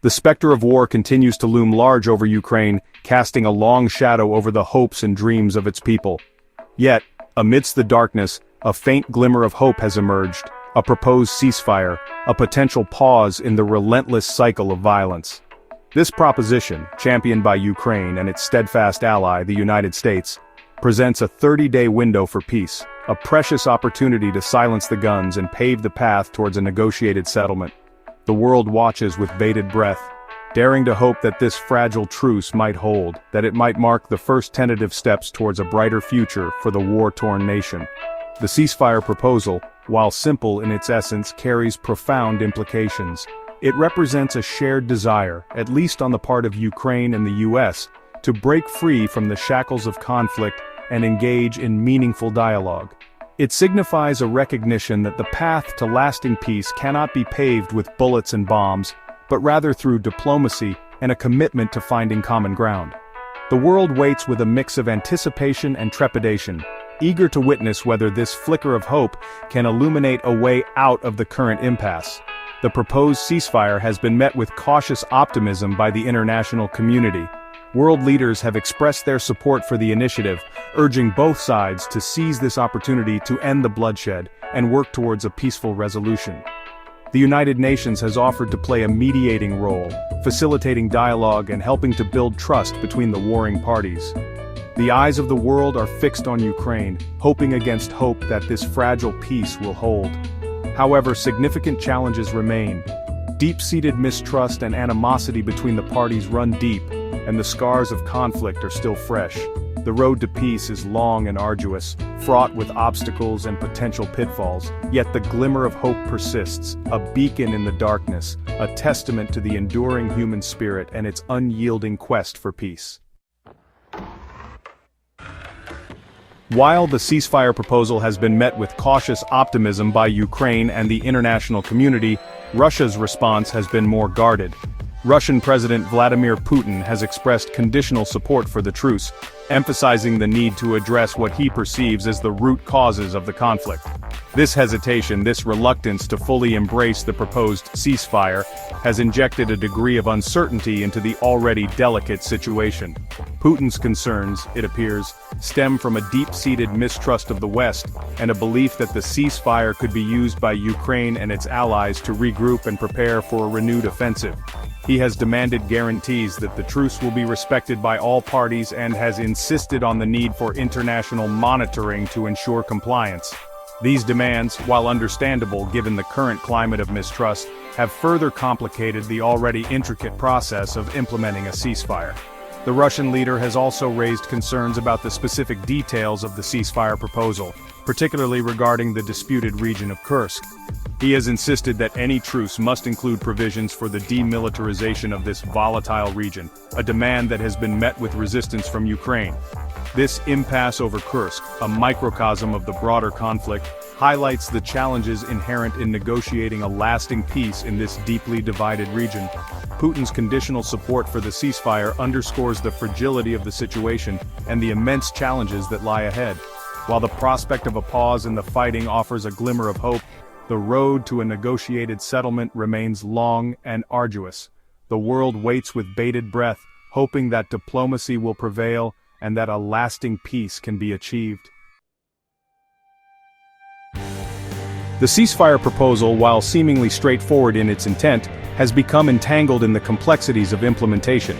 The specter of war continues to loom large over Ukraine, casting a long shadow over the hopes and dreams of its people. Yet, amidst the darkness, a faint glimmer of hope has emerged, a proposed ceasefire, a potential pause in the relentless cycle of violence. This proposition, championed by Ukraine and its steadfast ally, the United States, presents a 30-day window for peace, a precious opportunity to silence the guns and pave the path towards a negotiated settlement. The world watches with bated breath, daring to hope that this fragile truce might hold, that it might mark the first tentative steps towards a brighter future for the war-torn nation. The ceasefire proposal, while simple in its essence, carries profound implications. It represents a shared desire, at least on the part of Ukraine and the US, to break free from the shackles of conflict and engage in meaningful dialogue. It signifies a recognition that the path to lasting peace cannot be paved with bullets and bombs, but rather through diplomacy and a commitment to finding common ground. The world waits with a mix of anticipation and trepidation, eager to witness whether this flicker of hope can illuminate a way out of the current impasse. The proposed ceasefire has been met with cautious optimism by the international community. World leaders have expressed their support for the initiative, urging both sides to seize this opportunity to end the bloodshed and work towards a peaceful resolution. The United Nations has offered to play a mediating role, facilitating dialogue and helping to build trust between the warring parties. The eyes of the world are fixed on Ukraine, hoping against hope that this fragile peace will hold. However, significant challenges remain. Deep-seated mistrust and animosity between the parties run deep, and the scars of conflict are still fresh. The road to peace is long and arduous, fraught with obstacles and potential pitfalls, yet the glimmer of hope persists, a beacon in the darkness, a testament to the enduring human spirit and its unyielding quest for peace. While the ceasefire proposal has been met with cautious optimism by Ukraine and the international community, Russia's response has been more guarded. Russian President Vladimir Putin has expressed conditional support for the truce, emphasizing the need to address what he perceives as the root causes of the conflict. This hesitation, this reluctance to fully embrace the proposed ceasefire, has injected a degree of uncertainty into the already delicate situation. Putin's concerns, it appears, stem from a deep-seated mistrust of the West and a belief that the ceasefire could be used by Ukraine and its allies to regroup and prepare for a renewed offensive. He has demanded guarantees that the truce will be respected by all parties and has insisted on the need for international monitoring to ensure compliance. These demands, while understandable given the current climate of mistrust, have further complicated the already intricate process of implementing a ceasefire. The Russian leader has also raised concerns about the specific details of the ceasefire proposal, particularly regarding the disputed region of Kursk. He has insisted that any truce must include provisions for the demilitarization of this volatile region, a demand that has been met with resistance from Ukraine. This impasse over Kursk, a microcosm of the broader conflict, highlights the challenges inherent in negotiating a lasting peace in this deeply divided region. Putin's conditional support for the ceasefire underscores the fragility of the situation and the immense challenges that lie ahead. While the prospect of a pause in the fighting offers a glimmer of hope, the road to a negotiated settlement remains long and arduous. The world waits with bated breath, hoping that diplomacy will prevail and that a lasting peace can be achieved. The ceasefire proposal, while seemingly straightforward in its intent, has become entangled in the complexities of implementation.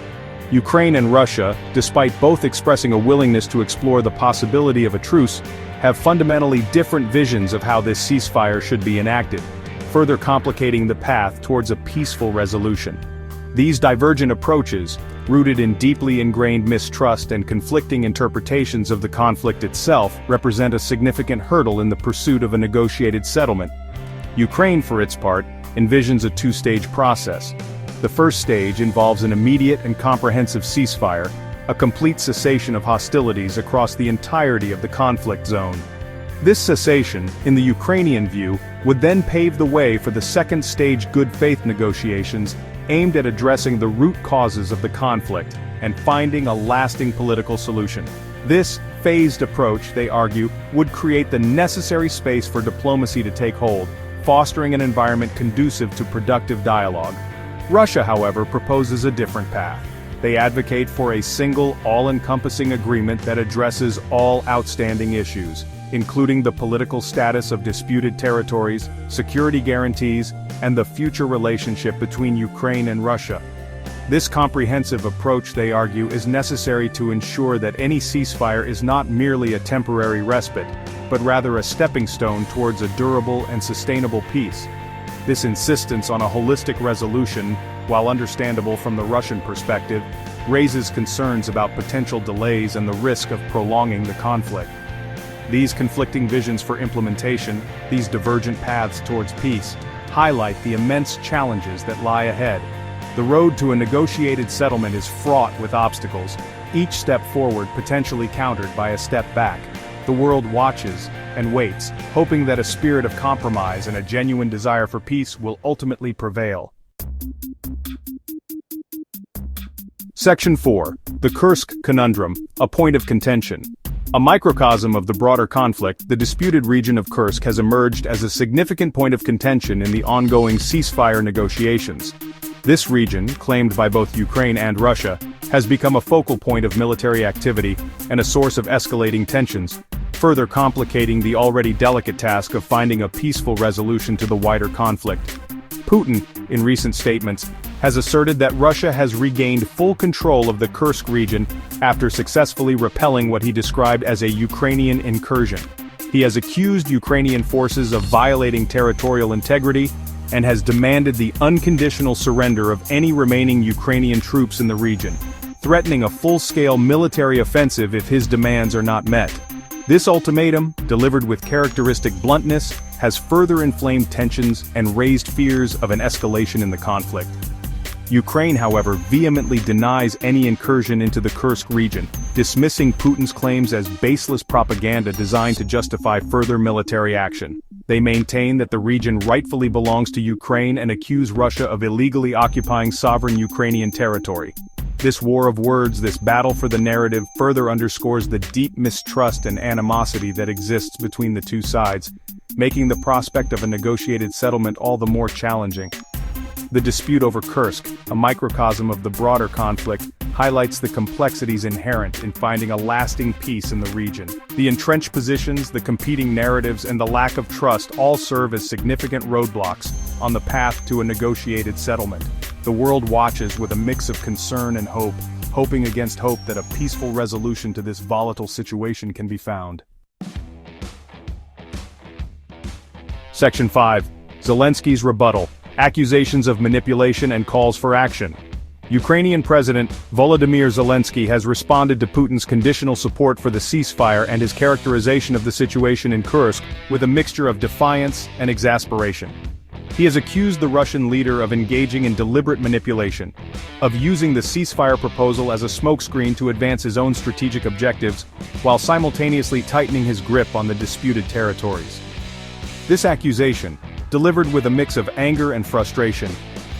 Ukraine and Russia, despite both expressing a willingness to explore the possibility of a truce, have fundamentally different visions of how this ceasefire should be enacted, further complicating the path towards a peaceful resolution. These divergent approaches, rooted in deeply ingrained mistrust and conflicting interpretations of the conflict itself, represent a significant hurdle in the pursuit of a negotiated settlement. Ukraine, for its part, envisions a two-stage process. The first stage involves an immediate and comprehensive ceasefire, a complete cessation of hostilities across the entirety of the conflict zone. This cessation, in the Ukrainian view, would then pave the way for the second stage good faith negotiations aimed at addressing the root causes of the conflict and finding a lasting political solution. This phased approach, they argue, would create the necessary space for diplomacy to take hold, fostering an environment conducive to productive dialogue. Russia, however, proposes a different path. They advocate for a single, all-encompassing agreement that addresses all outstanding issues, including the political status of disputed territories, security guarantees, and the future relationship between Ukraine and Russia. This comprehensive approach, they argue, is necessary to ensure that any ceasefire is not merely a temporary respite, but rather a stepping stone towards a durable and sustainable peace. This insistence on a holistic resolution, while understandable from the Russian perspective, raises concerns about potential delays and the risk of prolonging the conflict. These conflicting visions for implementation, these divergent paths towards peace, highlight the immense challenges that lie ahead. The road to a negotiated settlement is fraught with obstacles, each step forward potentially countered by a step back. The world watches and waits, hoping that a spirit of compromise and a genuine desire for peace will ultimately prevail. Section 4. The Kursk Conundrum, a point of contention. A microcosm of the broader conflict, the disputed region of Kursk has emerged as a significant point of contention in the ongoing ceasefire negotiations. This region, claimed by both Ukraine and Russia, has become a focal point of military activity and a source of escalating tensions, further complicating the already delicate task of finding a peaceful resolution to the wider conflict. Putin, in recent statements, has asserted that Russia has regained full control of the Kursk region after successfully repelling what he described as a Ukrainian incursion. He has accused Ukrainian forces of violating territorial integrity and has demanded the unconditional surrender of any remaining Ukrainian troops in the region, threatening a full-scale military offensive if his demands are not met. This ultimatum, delivered with characteristic bluntness, has further inflamed tensions and raised fears of an escalation in the conflict. Ukraine, however, vehemently denies any incursion into the Kursk region, dismissing Putin's claims as baseless propaganda designed to justify further military action. They maintain that the region rightfully belongs to Ukraine and accuse Russia of illegally occupying sovereign Ukrainian territory. This war of words, this battle for the narrative, further underscores the deep mistrust and animosity that exists between the two sides, making the prospect of a negotiated settlement all the more challenging. The dispute over Kursk, a microcosm of the broader conflict, highlights the complexities inherent in finding a lasting peace in the region. The entrenched positions, the competing narratives, and the lack of trust all serve as significant roadblocks on the path to a negotiated settlement. The world watches with a mix of concern and hope, hoping against hope that a peaceful resolution to this volatile situation can be found. Section 5. Zelensky's rebuttal. Accusations of manipulation and calls for action. Ukrainian President Volodymyr Zelensky has responded to Putin's conditional support for the ceasefire and his characterization of the situation in Kursk with a mixture of defiance and exasperation. He has accused the Russian leader of engaging in deliberate manipulation, of using the ceasefire proposal as a smokescreen to advance his own strategic objectives, while simultaneously tightening his grip on the disputed territories. This accusation, delivered with a mix of anger and frustration,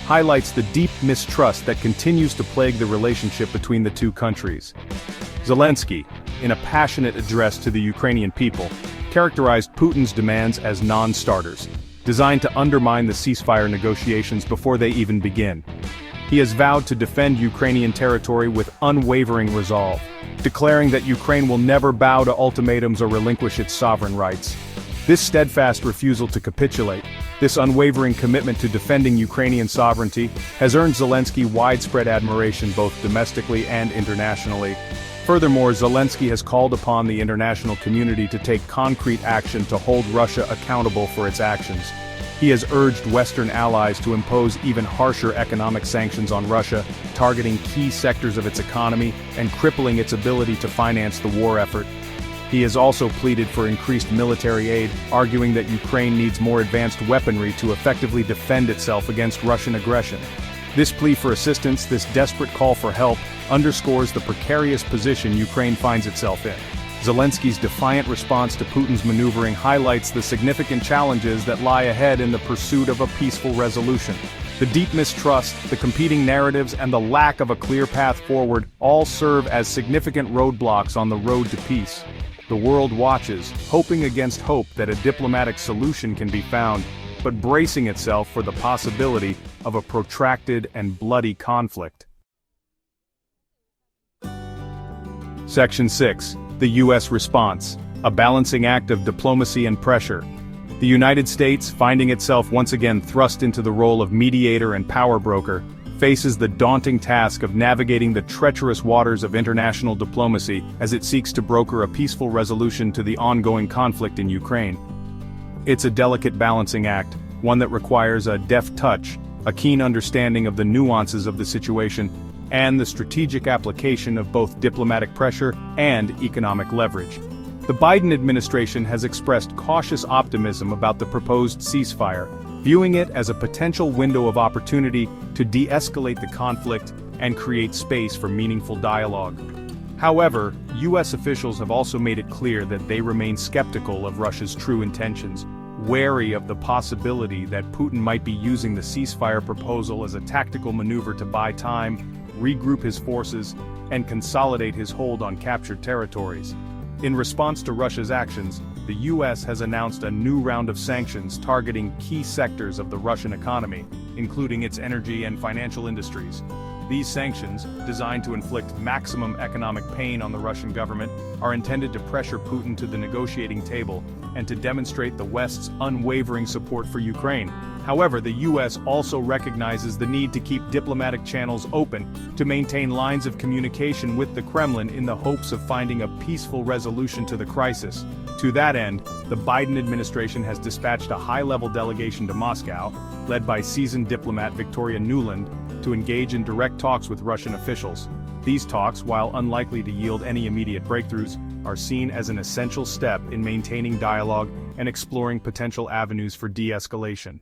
highlights the deep mistrust that continues to plague the relationship between the two countries. Zelensky, in a passionate address to the Ukrainian people, characterized Putin's demands as non-starters, designed to undermine the ceasefire negotiations before they even begin. He has vowed to defend Ukrainian territory with unwavering resolve, declaring that Ukraine will never bow to ultimatums or relinquish its sovereign rights. This steadfast refusal to capitulate, this unwavering commitment to defending Ukrainian sovereignty, has earned Zelensky widespread admiration both domestically and internationally. Furthermore, Zelensky has called upon the international community to take concrete action to hold Russia accountable for its actions. He has urged Western allies to impose even harsher economic sanctions on Russia, targeting key sectors of its economy and crippling its ability to finance the war effort. He has also pleaded for increased military aid, arguing that Ukraine needs more advanced weaponry to effectively defend itself against Russian aggression. This plea for assistance, this desperate call for help, underscores the precarious position Ukraine finds itself in. Zelensky's defiant response to Putin's maneuvering highlights the significant challenges that lie ahead in the pursuit of a peaceful resolution. The deep mistrust, the competing narratives, and the lack of a clear path forward all serve as significant roadblocks on the road to peace. The world watches, hoping against hope that a diplomatic solution can be found, but bracing itself for the possibility of a protracted and bloody conflict. Section 6. The U.S. response, a balancing act of diplomacy and pressure. The United States, finding itself once again thrust into the role of mediator and power broker, faces the daunting task of navigating the treacherous waters of international diplomacy as it seeks to broker a peaceful resolution to the ongoing conflict in Ukraine. It's a delicate balancing act, one that requires a deft touch, a keen understanding of the nuances of the situation, and the strategic application of both diplomatic pressure and economic leverage. The Biden administration has expressed cautious optimism about the proposed ceasefire, viewing it as a potential window of opportunity to de-escalate the conflict and create space for meaningful dialogue. However, U.S. officials have also made it clear that they remain skeptical of Russia's true intentions, wary of the possibility that Putin might be using the ceasefire proposal as a tactical maneuver to buy time, regroup his forces, and consolidate his hold on captured territories. In response to Russia's actions, the U.S. has announced a new round of sanctions targeting key sectors of the Russian economy, including its energy and financial industries. These sanctions, designed to inflict maximum economic pain on the Russian government, are intended to pressure Putin to the negotiating table and to demonstrate the West's unwavering support for Ukraine. However, the U.S. also recognizes the need to keep diplomatic channels open to maintain lines of communication with the Kremlin in the hopes of finding a peaceful resolution to the crisis. To that end, the Biden administration has dispatched a high-level delegation to Moscow, led by seasoned diplomat Victoria Nuland, to engage in direct talks with Russian officials. These talks, while unlikely to yield any immediate breakthroughs, are seen as an essential step in maintaining dialogue and exploring potential avenues for de-escalation.